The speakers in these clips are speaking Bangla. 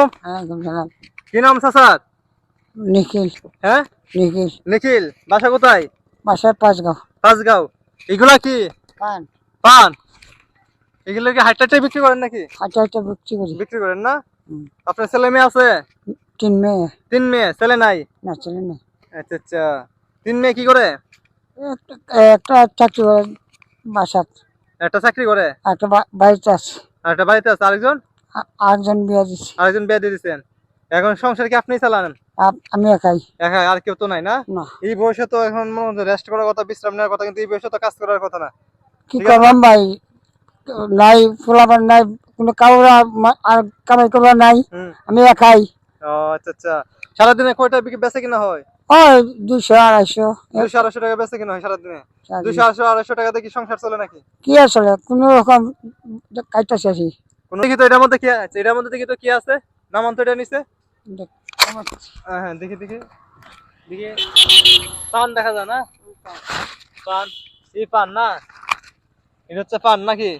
সালাম। কি নাম চাচার? নিখিল। হ্যাঁ, নিখিল। নিখিল। বাসা কোথায়? বাসায় 5 গাঁও। পাঁচগাঁও। এগুলা কি? পান। পান। এগুলো কি হাইটাটে বিক্রি করেন নাকি? হাঁটা বিক্রি করি। বিক্রি করেন না? হুম। আপনার ছেলে মেয়ে আছে? 3 মেয়ে। 3 মেয়ে, ছেলে নাই? না, ছেলে নেই। আচ্ছা আচ্ছা। 3 মেয়ে কি করে? একটা চাকরি করে বাসাত। একটা চাকরি করে, একটা বাড়িতে আছে। আর একটা বাড়িতে আছে। আরেকজন? আরেকজন বিয়ে দিচ্ছে। আরেকজন বিয়ে দিয়ে দিচ্ছেন। এখন সংসার কি আপনি চালান? আমি একাই। একা, আর কেউ তো নাই না? না। এই বয়সে তো এখন রেস্ট করার কথা, বিশ্রাম নেওয়ার কথা, কিন্তু এই বয়সে তো কাজ করার কথা না। কি ঠিক আছে না? করবাম ভাই, নাই ফুলাবার নাই, কোনো কাউরা আর কামাই করবার নাই, হুম। আমি একাই। ও আচ্ছা আচ্ছা। সারাদিনে কয়টা বেচা কিনা হয়? ওই 200 250। 200 250 টাকা বেচা কিনা হয় সারাদিনে? 200 250 টাকা দিয়ে কি সংসার চলে নাকি? কি আসলে কোন রকম কাইতাছে আছি। দেখি তো এটার মধ্যে কি আছে, এটার মধ্যে দেখি তো কি আছে। নামান তো এটা নিচে। হ্যাঁ দেখি দেখি দেখি। পান দেখা যায় না? পান। এই পান না? এটা হচ্ছে পান নাকি?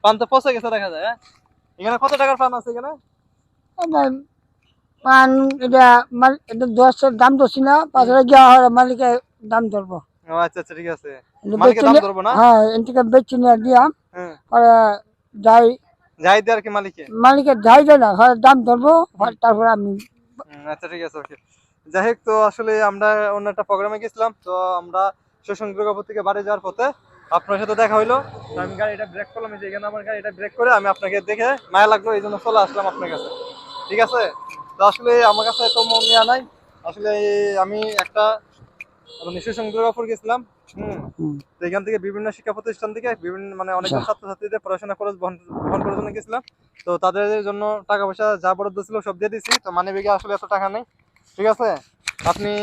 পান তো পচে গেছে দেখা যায়। হ্যাঁ, এখানে কত টাকার পান আছে এখানে? পান এটা এটা 10 দাম ধরছি না, 5 গিয়া হয় মালিকের দাম ধরবো। ও আচ্ছা আচ্ছা, ঠিক আছে। মালিকের দাম ধরবো না? হ্যাঁ, এদিকে বেচি নিয়ে দিয়া হ্যাঁ। পরে যাই, যাই দে আর কি মালিকে। মালিকের যাই দেয় না, হয় দাম ধরবো, তারপরে আমি। আচ্ছা ঠিক আছে, ওকে। যাই হোক, তো আসলে আমরা অন্য একটা প্রোগ্রামে গেছিলাম, তো আমরা শোষণ দুর্গাপুর থেকে বাড়ি যাওয়ার পথে আপনার সাথে দেখা হইলো। তো আমি গাড়িটা ব্রেক করলাম, এই যে এখানে আমার গাড়িটা ব্রেক করে আমি আপনাকে দেখে মায়া লাগলো, এই জন্য চলে আসলাম আপনার কাছে। ঠিক আছে। তো আসলে আমার কাছে তো মন নেওয়া নাই। আসলে আমি একটা মানে শোষণ দুর্গাপুর গেছিলাম। তো এখান থেকে বিভিন্ন শিক্ষা প্রতিষ্ঠান থেকে বিভিন্ন মানে অনেকজন ছাত্রছাত্রীদের পড়াশোনা খরচ বহন করার জন্য গেছিলাম। তো তাদের জন্য টাকা পয়সা যা বরাদ্দ ছিল সব দিয়ে দিছি। তো মানে বেগে আসলে এত টাকা নেই। ঠিক আছে। আপনি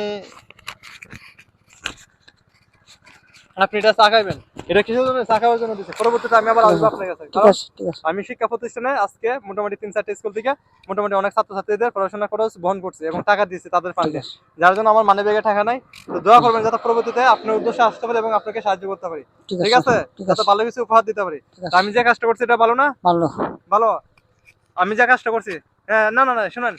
আপনি এটা চা খাইবেন। এটা কিসের জন্য? চা খাওয়ার জন্য দিচ্ছে। পরবর্তীতে আমি আবার আসবো আপনার কাছে। ঠিক কারণ আছে, ঠিক আছে। আমি শিক্ষা প্রতিষ্ঠানে আজকে মোটামুটি 3-4টা স্কুল থেকে মোটামুটি অনেক ছাত্রছাত্রীদের পড়াশোনা খরচ বহন করছি এবং টাকা দিচ্ছি তাদের ঠিক ফান্ডে। আছে, যার জন্য আমার মানি ব্যাগে টাকা নাই। তো দোয়া করবেন যাতে পরবর্তীতে আপনার উদ্দেশ্যে আসতে পারি এবং আপনাকে সাহায্য করতে পারি। ঠিক ঠিক আছে, আছে? ঠিক যাতে আছে, ভালো কিছু উপহার দিতে পারি। ঠিক তো আছে। আমি যে কাজটা করছি এটা ভালো না? ভালো। ভালো। আমি যা কাজটা করছি। হ্যাঁ, না না না, শুনেন।